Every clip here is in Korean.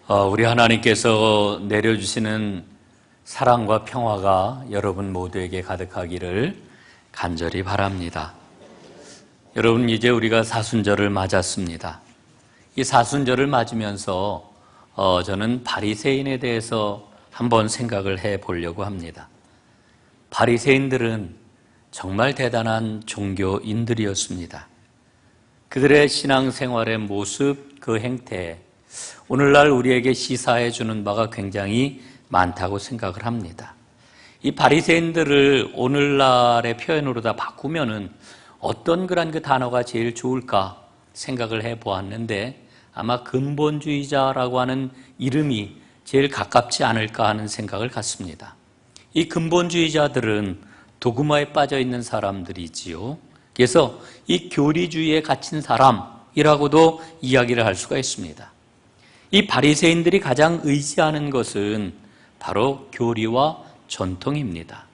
우리 하나님께서 내려주시는 사랑과 평화가 여러분 모두에게 가득하기를 간절히 바랍니다. 여러분, 이제 우리가 사순절을 맞았습니다. 이 사순절을 맞으면서 저는 바리새인에 대해서 한번 생각을 해보려고 합니다. 바리새인들은 정말 대단한 종교인들이었습니다. 그들의 신앙생활의 모습, 그 행태, 오늘날 우리에게 시사해 주는 바가 굉장히 많다고 생각을 합니다. 이 바리새인들을 오늘날의 표현으로 다 바꾸면은 어떤 그런 그 단어가 제일 좋을까 생각을 해 보았는데 아마 근본주의자라고 하는 이름이 제일 가깝지 않을까 하는 생각을 갖습니다. 이 근본주의자들은 도그마에 빠져 있는 사람들이지요. 그래서 이 교리주의에 갇힌 사람이라고도 이야기를 할 수가 있습니다. 이 바리새인들이 가장 의지하는 것은 바로 교리와 전통입니다.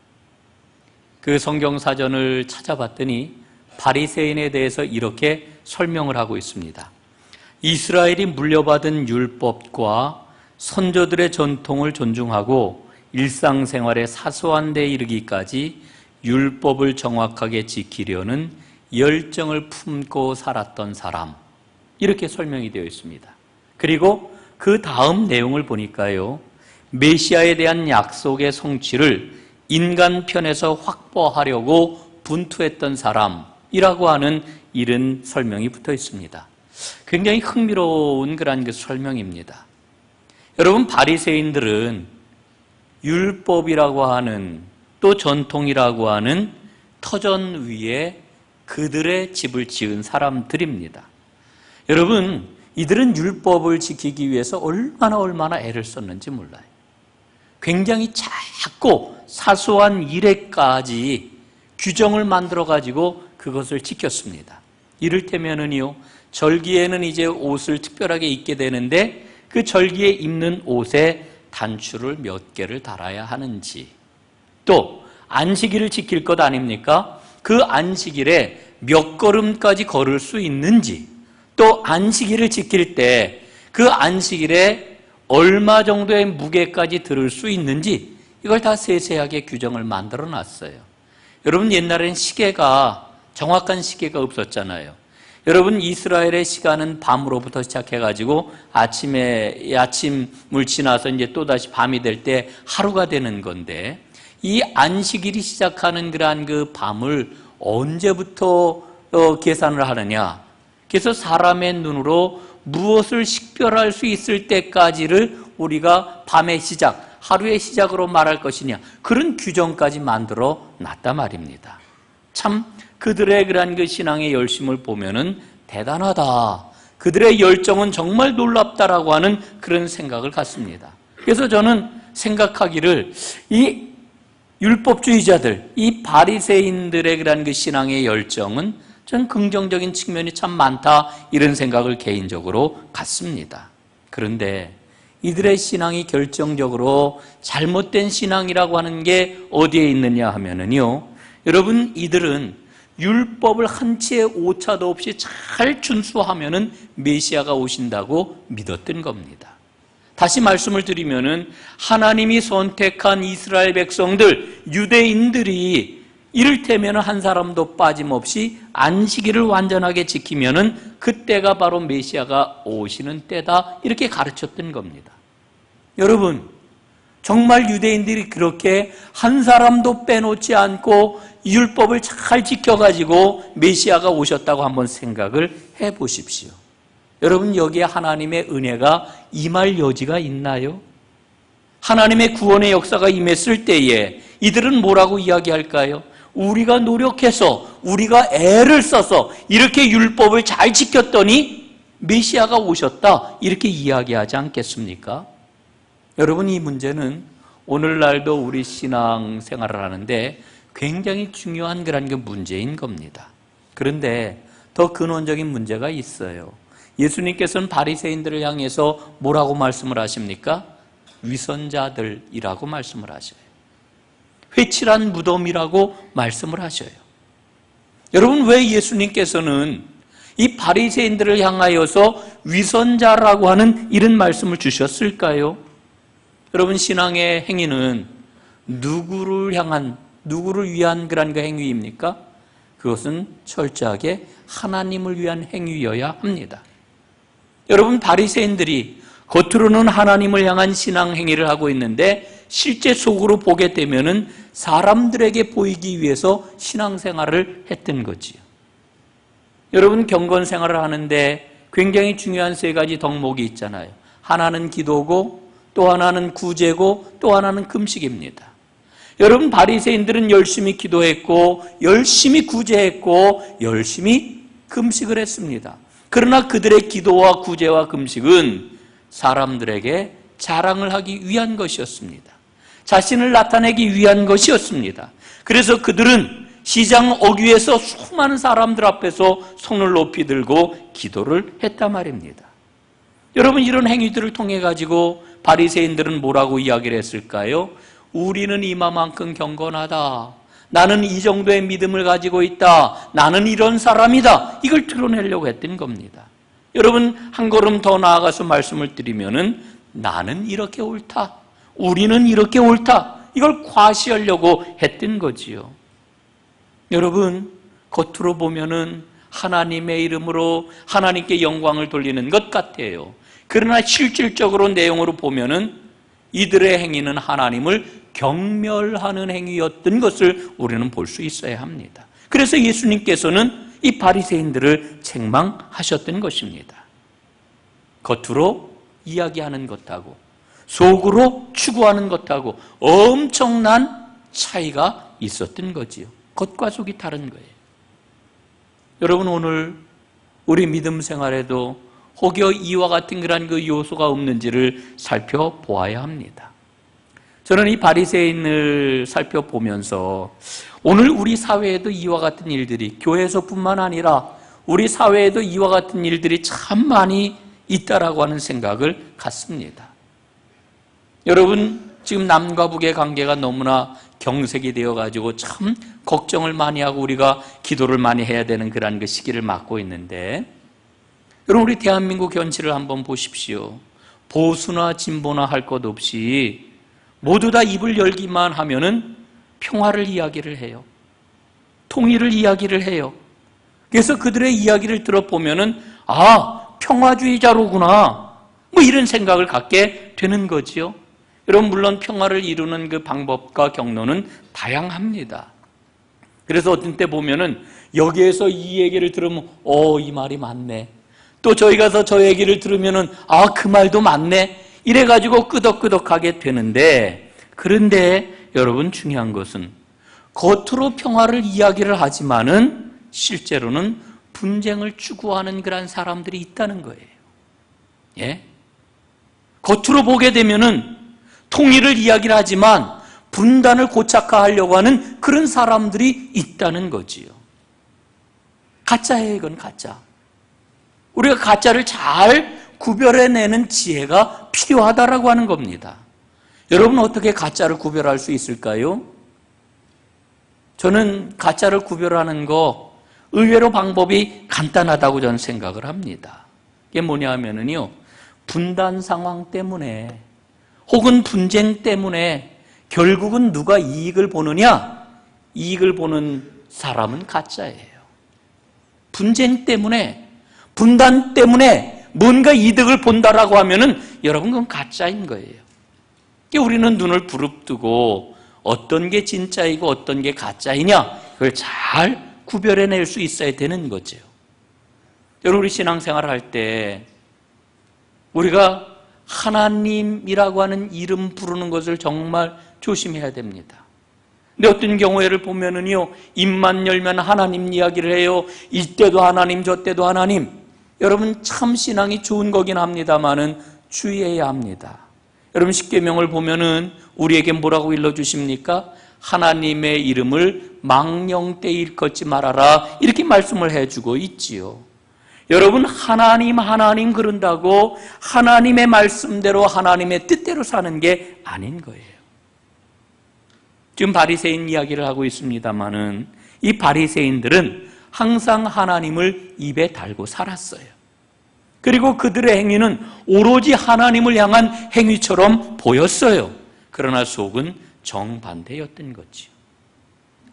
그 성경사전을 찾아봤더니 바리새인에 대해서 이렇게 설명을 하고 있습니다. 이스라엘이 물려받은 율법과 선조들의 전통을 존중하고 일상생활의 사소한 데 이르기까지 율법을 정확하게 지키려는 열정을 품고 살았던 사람, 이렇게 설명이 되어 있습니다. 그리고 그 다음 내용을 보니까요, 메시아에 대한 약속의 성취를 인간 편에서 확보하려고 분투했던 사람이라고 하는 이런 설명이 붙어 있습니다. 굉장히 흥미로운 그런 그 설명입니다. 여러분, 바리새인들은 율법이라고 하는 또 전통이라고 하는 터전 위에 그들의 집을 지은 사람들입니다. 여러분, 이들은 율법을 지키기 위해서 얼마나 애를 썼는지 몰라요. 굉장히 작고 사소한 일에까지 규정을 만들어가지고 그것을 지켰습니다. 이를테면은요, 절기에는 이제 옷을 특별하게 입게 되는데 그 절기에 입는 옷에 단추를 몇 개를 달아야 하는지, 또 안식일을 지킬 것 아닙니까? 그 안식일에 몇 걸음까지 걸을 수 있는지, 또 안식일을 지킬 때 그 안식일에 얼마 정도의 무게까지 들을 수 있는지, 이걸 다 세세하게 규정을 만들어 놨어요. 여러분, 옛날엔 정확한 시계가 없었잖아요. 여러분, 이스라엘의 시간은 밤으로부터 시작해가지고 아침을 지나서 이제 또다시 밤이 될 때 하루가 되는 건데, 이 안식일이 시작하는 그러한 그 밤을 언제부터 계산을 하느냐? 그래서 사람의 눈으로 무엇을 식별할 수 있을 때까지를 우리가 밤의 시작, 하루의 시작으로 말할 것이냐, 그런 규정까지 만들어 놨단 말입니다. 참 그들의 그러한 그 신앙의 열심을 보면은 대단하다, 그들의 열정은 정말 놀랍다라고 하는 그런 생각을 갖습니다. 그래서 저는 생각하기를 이 율법주의자들, 이 바리새인들의 그러한 그 신앙의 열정은 전 긍정적인 측면이 참 많다, 이런 생각을 개인적으로 갖습니다. 그런데 이들의 신앙이 결정적으로 잘못된 신앙이라고 하는 게 어디에 있느냐 하면은요, 여러분, 이들은 율법을 한 치의 오차도 없이 잘 준수하면은 메시아가 오신다고 믿었던 겁니다. 다시 말씀을 드리면은 하나님이 선택한 이스라엘 백성들, 유대인들이 이를테면 한 사람도 빠짐없이 안식일을 완전하게 지키면은 그때가 바로 메시아가 오시는 때다, 이렇게 가르쳤던 겁니다. 여러분, 정말 유대인들이 그렇게 한 사람도 빼놓지 않고 율법을 잘 지켜가지고 메시아가 오셨다고 한번 생각을 해 보십시오. 여러분, 여기에 하나님의 은혜가 임할 여지가 있나요? 하나님의 구원의 역사가 임했을 때에 이들은 뭐라고 이야기할까요? 우리가 노력해서, 우리가 애를 써서 이렇게 율법을 잘 지켰더니 메시아가 오셨다, 이렇게 이야기하지 않겠습니까? 여러분, 이 문제는 오늘날도 우리 신앙생활을 하는데 굉장히 중요한 그런 게 문제인 겁니다. 그런데 더 근원적인 문제가 있어요. 예수님께서는 바리새인들을 향해서 뭐라고 말씀을 하십니까? 위선자들이라고 말씀을 하셔요. 회칠한 무덤이라고 말씀을 하셔요. 여러분, 왜 예수님께서는 이 바리새인들을 향하여서 위선자라고 하는 이런 말씀을 주셨을까요? 여러분, 신앙의 행위는 누구를 위한 그런 그 행위입니까? 그것은 철저하게 하나님을 위한 행위여야 합니다. 여러분, 바리새인들이 겉으로는 하나님을 향한 신앙 행위를 하고 있는데 실제 속으로 보게 되면은 사람들에게 보이기 위해서 신앙생활을 했던 거지요. 여러분, 경건 생활을 하는데 굉장히 중요한 세 가지 덕목이 있잖아요. 하나는 기도고, 또 하나는 구제고, 또 하나는 금식입니다. 여러분, 바리새인들은 열심히 기도했고, 열심히 구제했고, 열심히 금식을 했습니다. 그러나 그들의 기도와 구제와 금식은 사람들에게 자랑을 하기 위한 것이었습니다. 자신을 나타내기 위한 것이었습니다. 그래서 그들은 시장 어귀에서 수많은 사람들 앞에서 손을 높이 들고 기도를 했단 말입니다. 여러분, 이런 행위들을 통해 가지고 바리새인들은 뭐라고 이야기를 했을까요? 우리는 이마만큼 경건하다. 나는 이 정도의 믿음을 가지고 있다. 나는 이런 사람이다. 이걸 드러내려고 했던 겁니다. 여러분, 한 걸음 더 나아가서 말씀을 드리면은 나는 이렇게 옳다. 우리는 이렇게 옳다. 이걸 과시하려고 했던 거지요. 여러분, 겉으로 보면은 하나님의 이름으로 하나님께 영광을 돌리는 것 같아요. 그러나 실질적으로 내용으로 보면은 이들의 행위는 하나님을 경멸하는 행위였던 것을 우리는 볼 수 있어야 합니다. 그래서 예수님께서는 이 바리새인들을 책망하셨던 것입니다. 겉으로 이야기하는 것하고 속으로 추구하는 것하고 엄청난 차이가 있었던 거지요. 겉과 속이 다른 거예요. 여러분, 오늘 우리 믿음 생활에도 혹여 이와 같은 그런 그 요소가 없는지를 살펴보아야 합니다. 저는 이 바리새인을 살펴보면서 오늘 우리 사회에도 이와 같은 일들이, 교회에서뿐만 아니라 우리 사회에도 이와 같은 일들이 참 많이 있다라고 하는 생각을 갖습니다. 여러분, 지금 남과 북의 관계가 너무나 경색이 되어가지고 참 걱정을 많이 하고 우리가 기도를 많이 해야 되는 그런 그 시기를 맞고 있는데, 여러분, 우리 대한민국 현실을 한번 보십시오. 보수나 진보나 할 것 없이 모두 다 입을 열기만 하면은 평화를 이야기를 해요. 통일을 이야기를 해요. 그래서 그들의 이야기를 들어보면은 평화주의자로구나, 뭐 이런 생각을 갖게 되는 거지요. 여러분, 물론 평화를 이루는 그 방법과 경로는 다양합니다. 그래서 어떤 때 보면은 여기에서 이 얘기를 들으면 이 말이 맞네. 또 저희 가서 저 얘기를 들으면은 그 말도 맞네. 이래가지고 끄덕끄덕하게 되는데, 그런데 여러분, 중요한 것은 겉으로 평화를 이야기를 하지만은 실제로는 분쟁을 추구하는 그런 사람들이 있다는 거예요. 예? 겉으로 보게 되면은 통일을 이야기를 하지만 분단을 고착화하려고 하는 그런 사람들이 있다는 거지요. 가짜예요, 이건 가짜. 우리가 가짜를 잘 구별해내는 지혜가 필요하다라고 하는 겁니다. 여러분, 어떻게 가짜를 구별할 수 있을까요? 저는 가짜를 구별하는 거 의외로 방법이 간단하다고 저는 생각을 합니다. 이게 뭐냐 하면은요, 분단 상황 때문에 혹은 분쟁 때문에 결국은 누가 이익을 보느냐? 이익을 보는 사람은 가짜예요. 분쟁 때문에, 분단 때문에 뭔가 이득을 본다라고 하면은 여러분, 그건 가짜인 거예요. 우리는 눈을 부릅뜨고 어떤 게 진짜이고 어떤 게 가짜이냐, 그걸 잘 구별해낼 수 있어야 되는 거죠. 여러분, 우리 신앙생활을 할 때 우리가 하나님이라고 하는 이름 부르는 것을 정말 조심해야 됩니다. 근데 어떤 경우에를 보면은요, 입만 열면 하나님 이야기를 해요. 이때도 하나님, 저때도 하나님. 여러분, 참 신앙이 좋은 거긴 합니다만은 주의해야 합니다. 여러분, 십계명을 보면은 우리에게 뭐라고 일러주십니까? 하나님의 이름을 망령되이 일컫지 말아라, 이렇게 말씀을 해주고 있지요. 여러분, 하나님 그런다고 하나님의 말씀대로 하나님의 뜻대로 사는 게 아닌 거예요. 지금 바리새인 이야기를 하고 있습니다마는 이 바리새인들은 항상 하나님을 입에 달고 살았어요. 그리고 그들의 행위는 오로지 하나님을 향한 행위처럼 보였어요. 그러나 속은 정반대였던 거죠.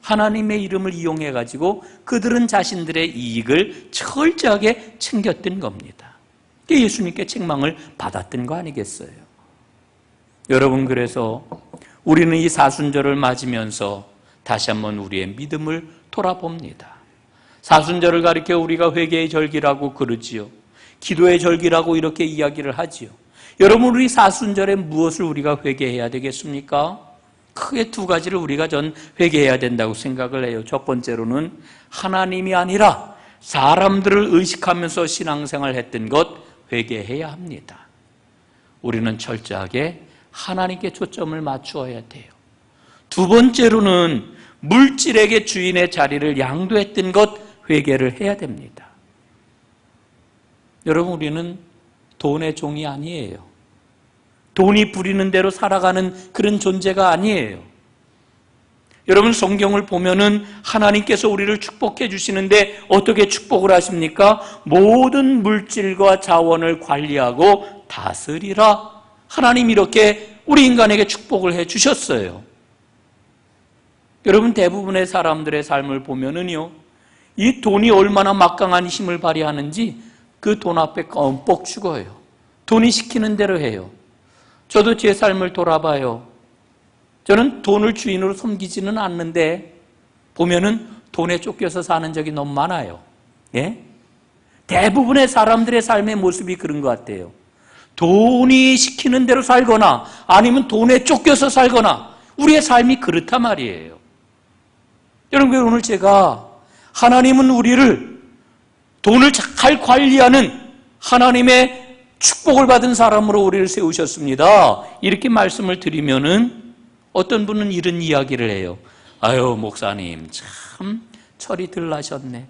하나님의 이름을 이용해가지고 그들은 자신들의 이익을 철저하게 챙겼던 겁니다. 예수님께 책망을 받았던 거 아니겠어요? 여러분, 그래서 우리는 이 사순절을 맞으면서 다시 한번 우리의 믿음을 돌아봅니다. 사순절을 가리켜 우리가 회개의 절기라고 그러지요. 기도의 절기라고 이렇게 이야기를 하지요. 여러분, 우리 사순절에 무엇을 우리가 회개해야 되겠습니까? 크게 두 가지를 우리가 전 회개해야 된다고 생각을 해요. 첫 번째로는 하나님이 아니라 사람들을 의식하면서 신앙생활을 했던 것 회개해야 합니다. 우리는 철저하게 하나님께 초점을 맞추어야 돼요. 두 번째로는 물질에게 주인의 자리를 양도했던 것 회개를 해야 됩니다. 여러분, 우리는 돈의 종이 아니에요. 돈이 부리는 대로 살아가는 그런 존재가 아니에요. 여러분, 성경을 보면은 하나님께서 우리를 축복해 주시는데 어떻게 축복을 하십니까? 모든 물질과 자원을 관리하고 다스리라. 하나님 이렇게 우리 인간에게 축복을 해 주셨어요. 여러분, 대부분의 사람들의 삶을 보면은요, 이 돈이 얼마나 막강한 힘을 발휘하는지 그 돈 앞에 껌뻑 죽어요. 돈이 시키는 대로 해요. 저도 제 삶을 돌아봐요. 저는 돈을 주인으로 섬기지는 않는데 보면은 돈에 쫓겨서 사는 적이 너무 많아요. 예? 대부분의 사람들의 삶의 모습이 그런 것 같아요. 돈이 시키는 대로 살거나 아니면 돈에 쫓겨서 살거나 우리의 삶이 그렇단 말이에요. 여러분, 오늘 제가 하나님은 우리를 돈을 잘 관리하는 하나님의 축복을 받은 사람으로 우리를 세우셨습니다. 이렇게 말씀을 드리면은 어떤 분은 이런 이야기를 해요. 아유, 목사님 참 철이 들 나셨네.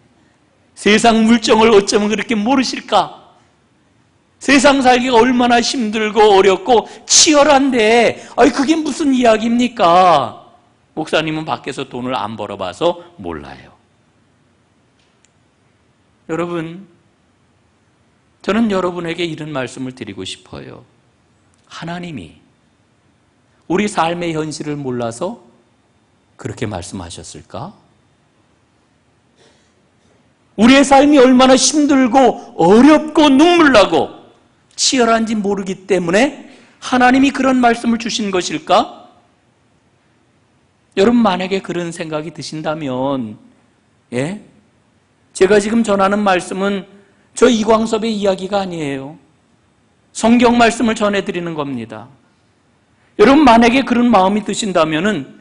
세상 물정을 어쩌면 그렇게 모르실까? 세상 살기가 얼마나 힘들고 어렵고 치열한데 그게 무슨 이야기입니까? 목사님은 밖에서 돈을 안 벌어봐서 몰라요. 여러분, 저는 여러분에게 이런 말씀을 드리고 싶어요. 하나님이 우리 삶의 현실을 몰라서 그렇게 말씀하셨을까? 우리의 삶이 얼마나 힘들고 어렵고 눈물나고 치열한지 모르기 때문에 하나님이 그런 말씀을 주신 것일까? 여러분, 만약에 그런 생각이 드신다면, 예? 제가 지금 전하는 말씀은 저 이광섭의 이야기가 아니에요. 성경 말씀을 전해드리는 겁니다. 여러분, 만약에 그런 마음이 드신다면은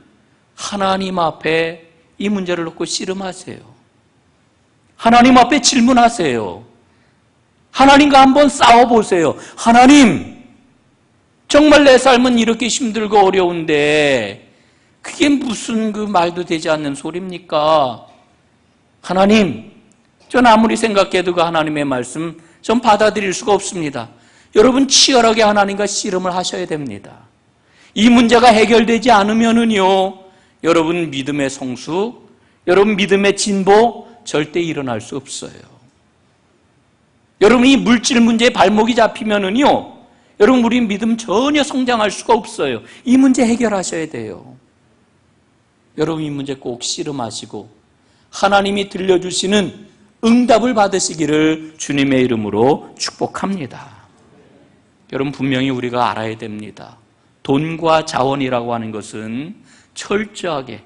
하나님 앞에 이 문제를 놓고 씨름하세요. 하나님 앞에 질문하세요. 하나님과 한번 싸워보세요. 하나님, 정말 내 삶은 이렇게 힘들고 어려운데 그게 무슨 그 말도 되지 않는 소리입니까? 하나님, 전 아무리 생각해도 그 하나님의 말씀 전 받아들일 수가 없습니다. 여러분, 치열하게 하나님과 씨름을 하셔야 됩니다. 이 문제가 해결되지 않으면은요, 여러분 믿음의 성수, 여러분 믿음의 진보 절대 일어날 수 없어요. 여러분, 이 물질 문제에 발목이 잡히면은요, 여러분 우리 믿음 전혀 성장할 수가 없어요. 이 문제 해결하셔야 돼요. 여러분, 이 문제 꼭 씨름하시고 하나님이 들려주시는 응답을 받으시기를 주님의 이름으로 축복합니다. 여러분, 분명히 우리가 알아야 됩니다. 돈과 자원이라고 하는 것은 철저하게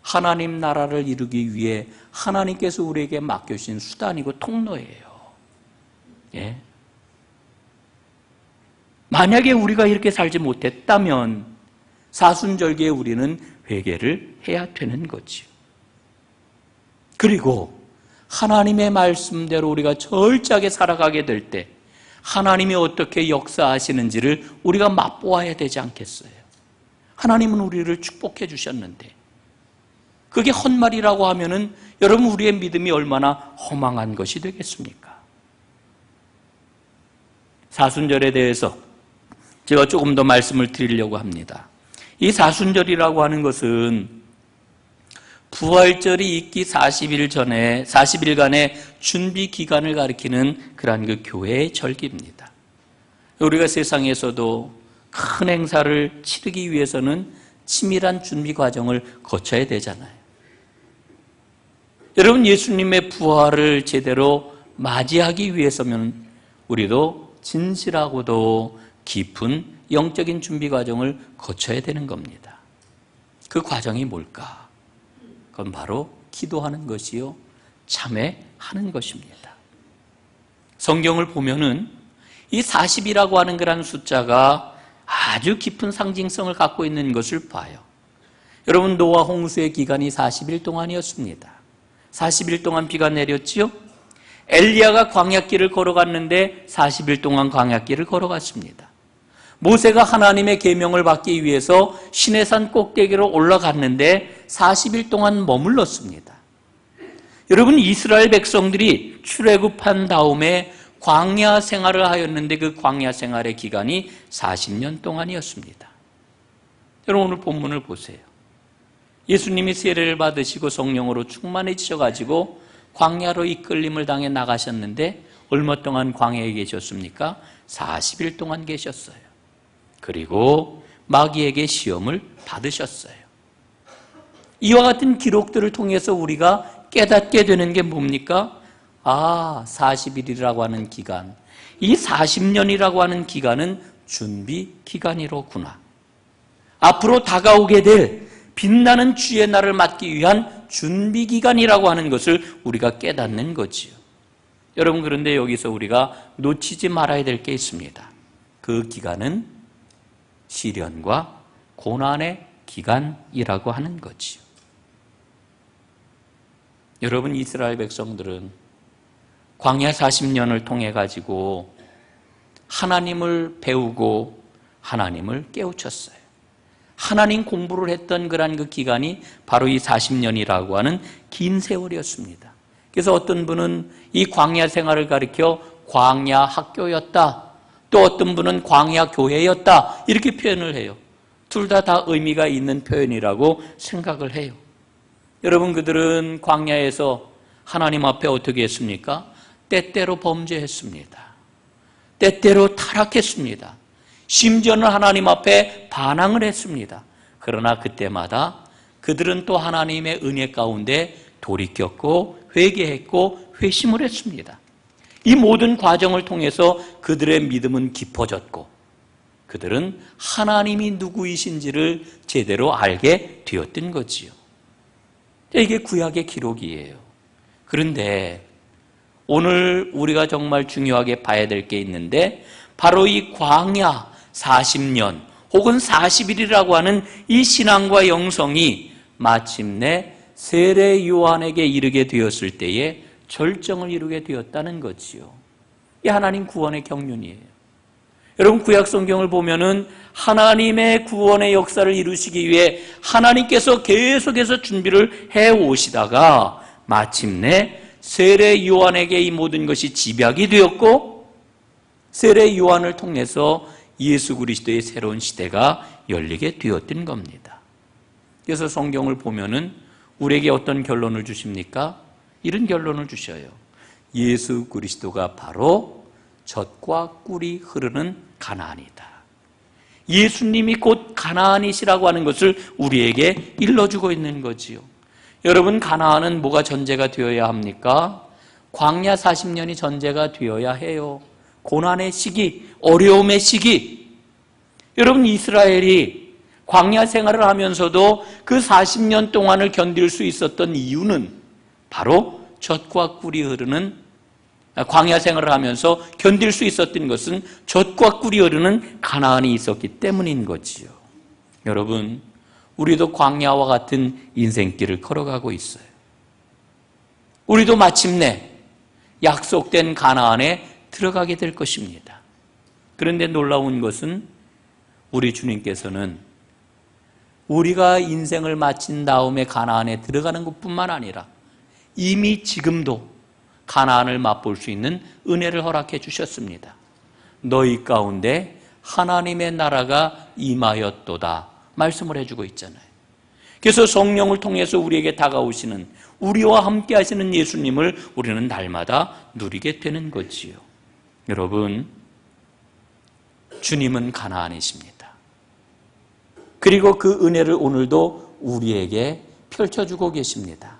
하나님 나라를 이루기 위해 하나님께서 우리에게 맡겨주신 수단이고 통로예요. 예? 만약에 우리가 이렇게 살지 못했다면 사순절기에 우리는 회개를 해야 되는 거지요. 그리고 하나님의 말씀대로 우리가 철저하게 살아가게 될 때 하나님이 어떻게 역사하시는지를 우리가 맛보아야 되지 않겠어요? 하나님은 우리를 축복해 주셨는데 그게 헛말이라고 하면은 여러분, 우리의 믿음이 얼마나 허망한 것이 되겠습니까? 사순절에 대해서 제가 조금 더 말씀을 드리려고 합니다. 이 사순절이라고 하는 것은 부활절이 있기 40일간의 준비 기간을 가리키는 그러한 그 교회의 절기입니다. 우리가 세상에서도 큰 행사를 치르기 위해서는 치밀한 준비 과정을 거쳐야 되잖아요. 여러분, 예수님의 부활을 제대로 맞이하기 위해서면 우리도 진실하고도 깊은 영적인 준비 과정을 거쳐야 되는 겁니다. 그 과정이 뭘까? 그건 바로 기도하는 것이요, 참회하는 것입니다. 성경을 보면은 이 40이라고 하는 그런 숫자가 아주 깊은 상징성을 갖고 있는 것을 봐요. 여러분, 노아 홍수의 기간이 40일 동안이었습니다. 40일 동안 비가 내렸지요? 엘리야가 광야길을 걸어갔는데 40일 동안 광야길을 걸어갔습니다. 모세가 하나님의 계명을 받기 위해서 시내산 꼭대기로 올라갔는데 40일 동안 머물렀습니다. 여러분, 이스라엘 백성들이 출애굽한 다음에 광야 생활을 하였는데 그 광야 생활의 기간이 40년 동안이었습니다. 여러분, 오늘 본문을 보세요. 예수님이 세례를 받으시고 성령으로 충만해지셔가지고 광야로 이끌림을 당해 나가셨는데 얼마 동안 광야에 계셨습니까? 40일 동안 계셨어요. 그리고 마귀에게 시험을 받으셨어요. 이와 같은 기록들을 통해서 우리가 깨닫게 되는 게 뭡니까? 40일이라고 하는 기간, 이 40년이라고 하는 기간은 준비 기간이로구나. 앞으로 다가오게 될 빛나는 주의 날을 맞기 위한 준비 기간이라고 하는 것을 우리가 깨닫는 거지요. 여러분, 그런데 여기서 우리가 놓치지 말아야 될 게 있습니다. 그 기간은 시련과 고난의 기간이라고 하는 거지요. 여러분, 이스라엘 백성들은 광야 40년을 통해 가지고 하나님을 배우고 하나님을 깨우쳤어요. 하나님 공부를 했던 그런 그 기간이 바로 이 40년이라고 하는 긴 세월이었습니다. 그래서 어떤 분은 이 광야 생활을 가리켜 광야 학교였다, 또 어떤 분은 광야 교회였다, 이렇게 표현을 해요. 둘 다 의미가 있는 표현이라고 생각을 해요. 여러분, 그들은 광야에서 하나님 앞에 어떻게 했습니까? 때때로 범죄했습니다. 때때로 타락했습니다. 심지어는 하나님 앞에 반항을 했습니다. 그러나 그때마다 그들은 또 하나님의 은혜 가운데 돌이켰고 회개했고 회심을 했습니다. 이 모든 과정을 통해서 그들의 믿음은 깊어졌고 그들은 하나님이 누구이신지를 제대로 알게 되었던 거지요. 이게 구약의 기록이에요. 그런데 오늘 우리가 정말 중요하게 봐야 될 게 있는데 바로 이 광야 40년 혹은 40일이라고 하는 이 신앙과 영성이 마침내 세례 요한에게 이르게 되었을 때에 절정을 이루게 되었다는 거지요. 이 하나님 구원의 경륜이에요. 여러분, 구약 성경을 보면은 하나님의 구원의 역사를 이루시기 위해 하나님께서 계속해서 준비를 해 오시다가 마침내 세례 요한에게 이 모든 것이 집약이 되었고 세례 요한을 통해서 예수 그리스도의 새로운 시대가 열리게 되었던 겁니다. 그래서 성경을 보면은 우리에게 어떤 결론을 주십니까? 이런 결론을 주셔요. 예수 그리스도가 바로 젖과 꿀이 흐르는 가나안이다. 예수님이 곧 가나안이시라고 하는 것을 우리에게 일러주고 있는 거지요. 여러분, 가나안은 뭐가 전제가 되어야 합니까? 광야 40년이 전제가 되어야 해요. 고난의 시기, 어려움의 시기. 여러분, 이스라엘이 광야 생활을 하면서도 그 40년 동안을 견딜 수 있었던 이유는 바로 젖과 꿀이 흐르는 광야 생활을 하면서 견딜 수 있었던 것은 젖과 꿀이 흐르는 가나안이 있었기 때문인 거지요. 여러분, 우리도 광야와 같은 인생길을 걸어가고 있어요. 우리도 마침내 약속된 가나안에 들어가게 될 것입니다. 그런데 놀라운 것은 우리 주님께서는 우리가 인생을 마친 다음에 가나안에 들어가는 것뿐만 아니라 이미 지금도 가나안을 맛볼 수 있는 은혜를 허락해 주셨습니다. 너희 가운데 하나님의 나라가 임하였도다 말씀을 해주고 있잖아요. 그래서 성령을 통해서 우리에게 다가오시는, 우리와 함께 하시는 예수님을 우리는 날마다 누리게 되는 거지요. 여러분, 주님은 가나안이십니다. 그리고 그 은혜를 오늘도 우리에게 펼쳐주고 계십니다.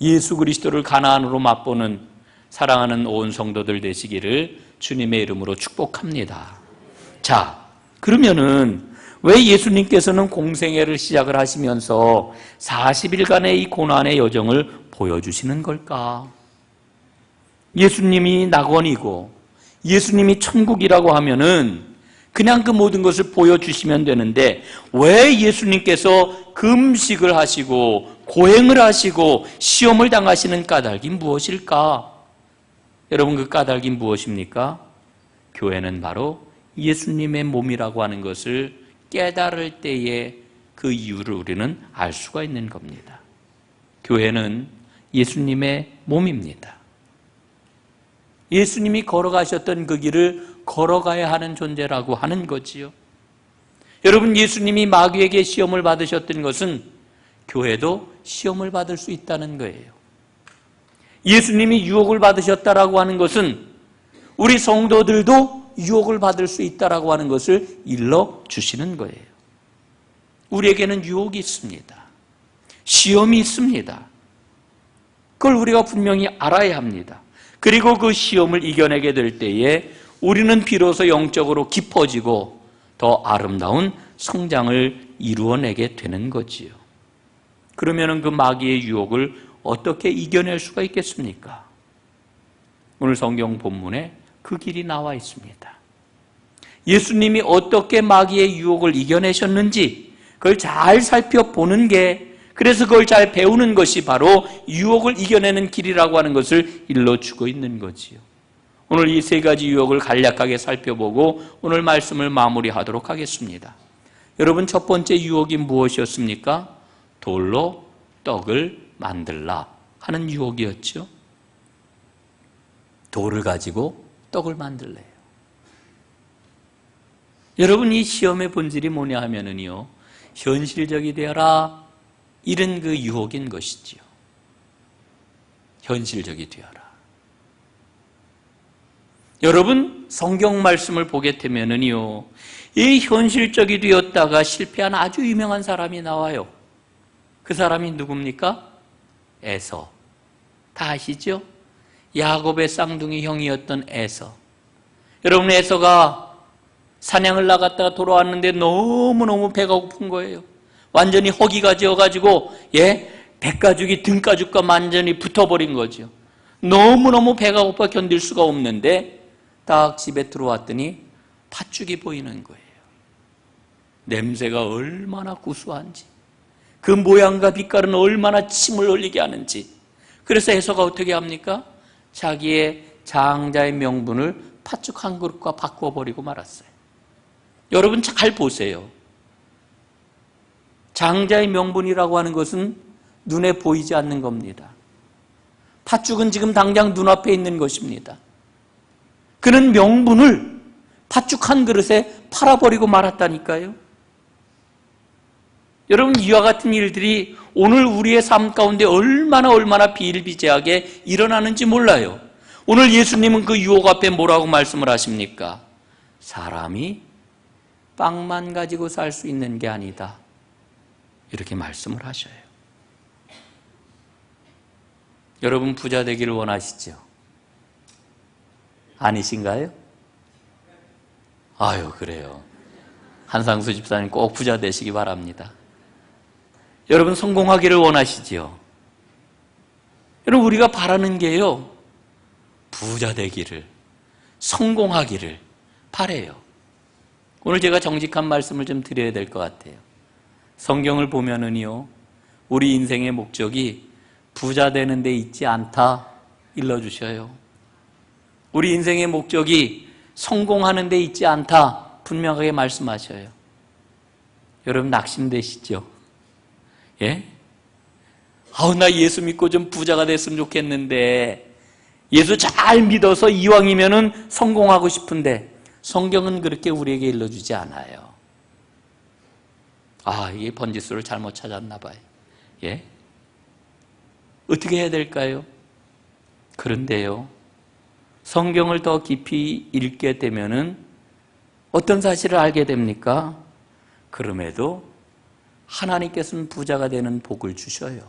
예수 그리스도를 가나안으로 맛보는 사랑하는 온 성도들 되시기를 주님의 이름으로 축복합니다. 자, 그러면은 왜 예수님께서는 공생애를 시작을 하시면서 40일간의 이 고난의 여정을 보여주시는 걸까? 예수님이 낙원이고 예수님이 천국이라고 하면은 그냥 그 모든 것을 보여주시면 되는데 왜 예수님께서 금식을 하시고 고행을 하시고 시험을 당하시는 까닭이 무엇일까? 여러분, 그 까닭이 무엇입니까? 교회는 바로 예수님의 몸이라고 하는 것을 깨달을 때에 그 이유를 우리는 알 수가 있는 겁니다. 교회는 예수님의 몸입니다. 예수님이 걸어가셨던 그 길을 걸어가야 하는 존재라고 하는 거지요. 여러분, 예수님이 마귀에게 시험을 받으셨던 것은 교회도 시험을 받을 수 있다는 거예요. 예수님이 유혹을 받으셨다라고 하는 것은 우리 성도들도 유혹을 받을 수 있다라고 하는 것을 일러주시는 거예요. 우리에게는 유혹이 있습니다. 시험이 있습니다. 그걸 우리가 분명히 알아야 합니다. 그리고 그 시험을 이겨내게 될 때에 우리는 비로소 영적으로 깊어지고 더 아름다운 성장을 이루어내게 되는 거지요. 그러면 그 마귀의 유혹을 어떻게 이겨낼 수가 있겠습니까? 오늘 성경 본문에 그 길이 나와 있습니다. 예수님이 어떻게 마귀의 유혹을 이겨내셨는지 그걸 잘 살펴보는 게, 그래서 그걸 잘 배우는 것이 바로 유혹을 이겨내는 길이라고 하는 것을 일러주고 있는 거지요. 오늘 이 세 가지 유혹을 간략하게 살펴보고 오늘 말씀을 마무리하도록 하겠습니다. 여러분, 첫 번째 유혹이 무엇이었습니까? 돌로 떡을 만들라 하는 유혹이었죠. 돌을 가지고 떡을 만들래요. 여러분, 이 시험의 본질이 뭐냐 하면은요, 현실적이 되어라, 이런 그 유혹인 것이지요. 현실적이 되어라. 여러분, 성경 말씀을 보게 되면은요, 이 현실적이 되었다가 실패한 아주 유명한 사람이 나와요. 그 사람이 누굽니까? 에서. 다 아시죠? 야곱의 쌍둥이 형이었던 에서. 여러분, 에서가 사냥을 나갔다가 돌아왔는데 너무너무 배가 고픈 거예요. 완전히 허기가 지어가지고 백가죽이 등가죽과 완전히 붙어버린 거죠. 너무너무 배가 고파 견딜 수가 없는데 딱 집에 들어왔더니 팥죽이 보이는 거예요. 냄새가 얼마나 구수한지, 그 모양과 빛깔은 얼마나 침을 흘리게 하는지. 그래서 에서가 어떻게 합니까? 자기의 장자의 명분을 팥죽 한 그릇과 바꿔버리고 말았어요. 여러분, 잘 보세요. 장자의 명분이라고 하는 것은 눈에 보이지 않는 겁니다. 팥죽은 지금 당장 눈앞에 있는 것입니다. 그는 명분을 팥죽 한 그릇에 팔아버리고 말았다니까요. 여러분, 이와 같은 일들이 오늘 우리의 삶 가운데 얼마나 비일비재하게 일어나는지 몰라요. 오늘 예수님은 그 유혹 앞에 뭐라고 말씀을 하십니까? 사람이 빵만 가지고 살 수 있는 게 아니다, 이렇게 말씀을 하셔요. 여러분, 부자 되기를 원하시죠? 아니신가요? 아유, 그래요. 한상수 집사님 꼭 부자 되시기 바랍니다. 여러분, 성공하기를 원하시지요? 여러분, 우리가 바라는 게요, 부자 되기를, 성공하기를 바라요. 오늘 제가 정직한 말씀을 좀 드려야 될 것 같아요. 성경을 보면은요, 우리 인생의 목적이 부자 되는 데 있지 않다 일러주셔요. 우리 인생의 목적이 성공하는 데 있지 않다 분명하게 말씀하셔요. 여러분, 낙심되시죠? 예? 나 예수 믿고 좀 부자가 됐으면 좋겠는데, 예수 잘 믿어서 이왕이면은 성공하고 싶은데, 성경은 그렇게 우리에게 일러주지 않아요. 이게 번지수를 잘못 찾았나 봐요. 예? 어떻게 해야 될까요? 그런데요, 성경을 더 깊이 읽게 되면은 어떤 사실을 알게 됩니까? 그럼에도 하나님께서는 부자가 되는 복을 주셔요.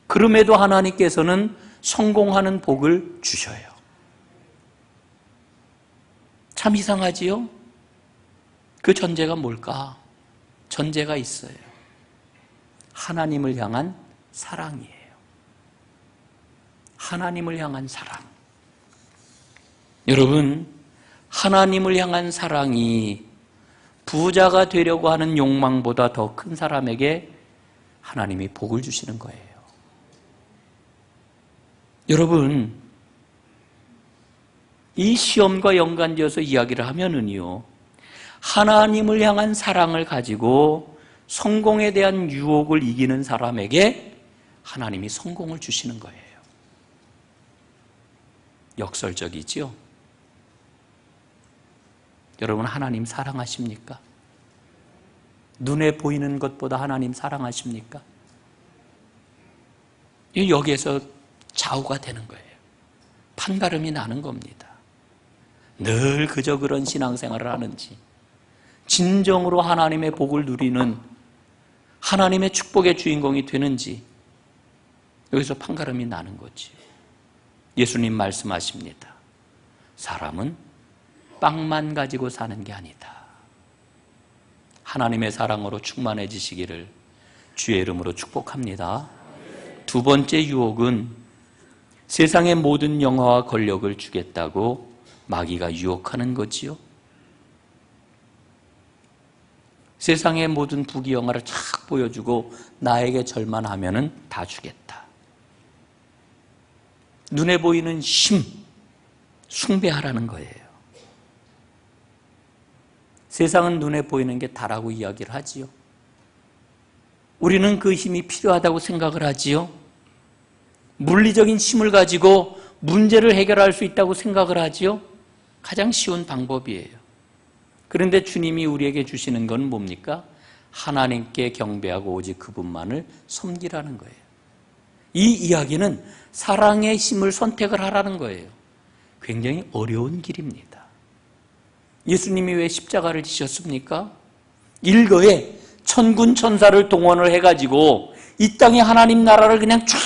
그럼에도 하나님께서는 성공하는 복을 주셔요. 참 이상하지요? 그 전제가 뭘까? 전제가 있어요. 하나님을 향한 사랑이에요. 하나님을 향한 사랑. 여러분, 하나님을 향한 사랑이 부자가 되려고 하는 욕망보다 더 큰 사람에게 하나님이 복을 주시는 거예요. 여러분, 이 시험과 연관되어서 이야기를 하면은요, 하나님을 향한 사랑을 가지고 성공에 대한 유혹을 이기는 사람에게 하나님이 성공을 주시는 거예요. 역설적이지요? 여러분, 하나님 사랑하십니까? 눈에 보이는 것보다 하나님 사랑하십니까? 여기에서 좌우가 되는 거예요. 판가름이 나는 겁니다. 늘 그저 그런 신앙생활을 하는지, 진정으로 하나님의 복을 누리는 하나님의 축복의 주인공이 되는지, 여기서 판가름이 나는 거지. 예수님 말씀하십니다. 사람은 빵만 가지고 사는 게 아니다. 하나님의 사랑으로 충만해지시기를 주의 이름으로 축복합니다. 두 번째 유혹은 세상의 모든 영화와 권력을 주겠다고 마귀가 유혹하는 거지요. 세상의 모든 부귀영화를 쫙 보여주고 나에게 절만하면은 다 주겠다. 눈에 보이는 힘, 숭배하라는 거예요. 세상은 눈에 보이는 게 다라고 이야기를 하지요. 우리는 그 힘이 필요하다고 생각을 하지요. 물리적인 힘을 가지고 문제를 해결할 수 있다고 생각을 하지요. 가장 쉬운 방법이에요. 그런데 주님이 우리에게 주시는 건 뭡니까? 하나님께 경배하고 오직 그분만을 섬기라는 거예요. 이 이야기는 사랑의 힘을 선택을 하라는 거예요. 굉장히 어려운 길입니다. 예수님이 왜 십자가를 지셨습니까? 일거에 천군 천사를 동원을 해가지고 이 땅에 하나님 나라를 그냥 쫙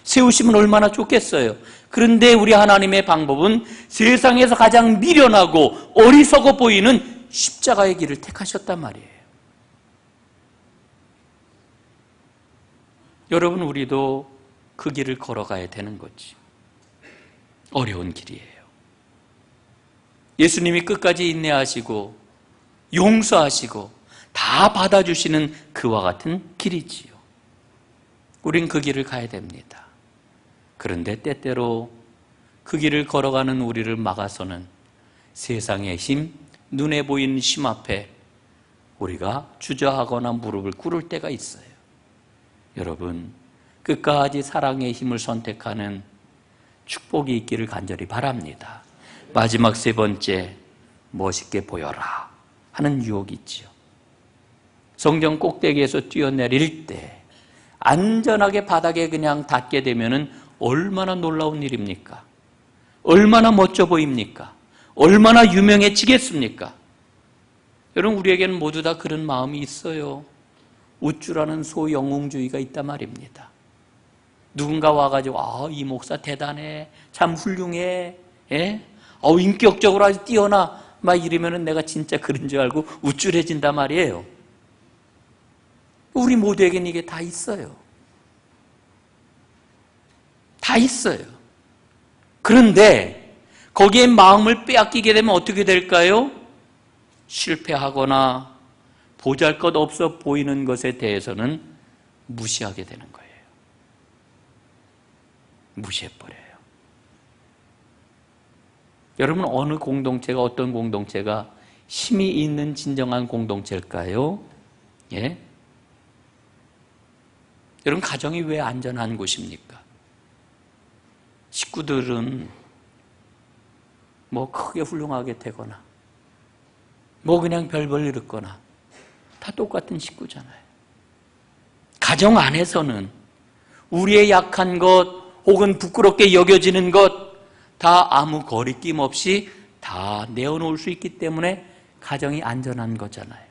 세우시면 얼마나 좋겠어요. 그런데 우리 하나님의 방법은 세상에서 가장 미련하고 어리석어 보이는 십자가의 길을 택하셨단 말이에요. 여러분, 우리도 그 길을 걸어가야 되는 거지. 어려운 길이에요. 예수님이 끝까지 인내하시고 용서하시고 다 받아주시는 그와 같은 길이지요. 우린 그 길을 가야 됩니다. 그런데 때때로 그 길을 걸어가는 우리를 막아서는 세상의 힘, 눈에 보이는 힘 앞에 우리가 주저하거나 무릎을 꿇을 때가 있어요. 여러분, 끝까지 사랑의 힘을 선택하는 축복이 있기를 간절히 바랍니다. 마지막 세 번째, 멋있게 보여라 하는 유혹이 있지요. 성경 꼭대기에서 뛰어내릴 때 안전하게 바닥에 그냥 닿게 되면은 얼마나 놀라운 일입니까? 얼마나 멋져 보입니까? 얼마나 유명해지겠습니까? 여러분, 우리에게는 모두 다 그런 마음이 있어요. 우쭐하는 소영웅주의가 있단 말입니다. 누군가 와가지고 이 목사 대단해, 참 훌륭해, 예? 인격적으로 아주 뛰어나, 막 이러면은 내가 진짜 그런 줄 알고 우쭐해진단 말이에요. 우리 모두에게는 이게 다 있어요. 다 있어요. 그런데 거기에 마음을 빼앗기게 되면 어떻게 될까요? 실패하거나 보잘것없어 보이는 것에 대해서는 무시하게 되는 거예요. 무시해버려요. 여러분, 어느 공동체가, 어떤 공동체가 힘이 있는 진정한 공동체일까요? 예? 여러분, 가정이 왜 안전한 곳입니까? 식구들은 뭐 크게 훌륭하게 되거나 뭐 그냥 별 볼 일 없거나 다 똑같은 식구잖아요. 가정 안에서는 우리의 약한 것 혹은 부끄럽게 여겨지는 것 다 아무 거리낌 없이 다 내어놓을 수 있기 때문에 가정이 안전한 거잖아요.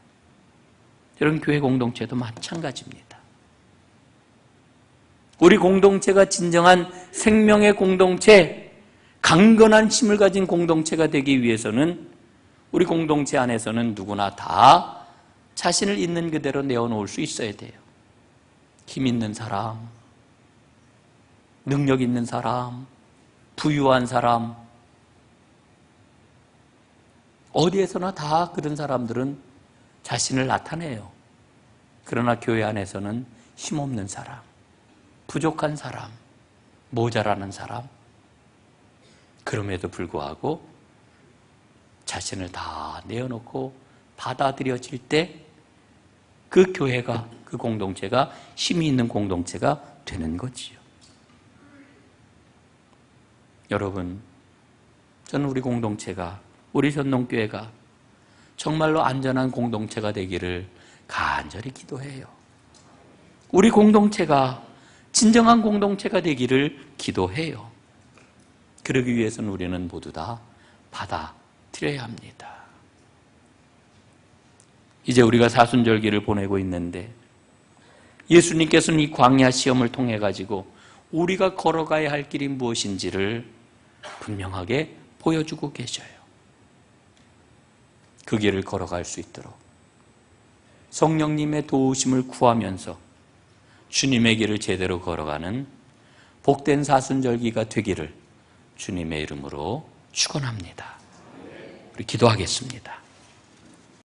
여러분, 교회 공동체도 마찬가지입니다. 우리 공동체가 진정한 생명의 공동체, 강건한 힘을 가진 공동체가 되기 위해서는 우리 공동체 안에서는 누구나 다 자신을 있는 그대로 내어놓을 수 있어야 돼요. 힘 있는 사람, 능력 있는 사람, 부유한 사람, 어디에서나 다 그런 사람들은 자신을 나타내요. 그러나 교회 안에서는 힘없는 사람, 부족한 사람, 모자라는 사람, 그럼에도 불구하고 자신을 다 내어놓고 받아들여질 때 그 교회가, 그 공동체가 힘이 있는 공동체가 되는 거지요. 여러분, 저는 우리 공동체가, 우리 현농교회가 정말로 안전한 공동체가 되기를 간절히 기도해요. 우리 공동체가 진정한 공동체가 되기를 기도해요. 그러기 위해서는 우리는 모두 다 받아들여야 합니다. 이제 우리가 사순절기를 보내고 있는데 예수님께서는 이 광야 시험을 통해 가지고 우리가 걸어가야 할 길이 무엇인지를 분명하게 보여주고 계셔요. 그 길을 걸어갈 수 있도록 성령님의 도우심을 구하면서 주님의 길을 제대로 걸어가는 복된 사순절기가 되기를 주님의 이름으로 축원합니다. 우리 기도하겠습니다.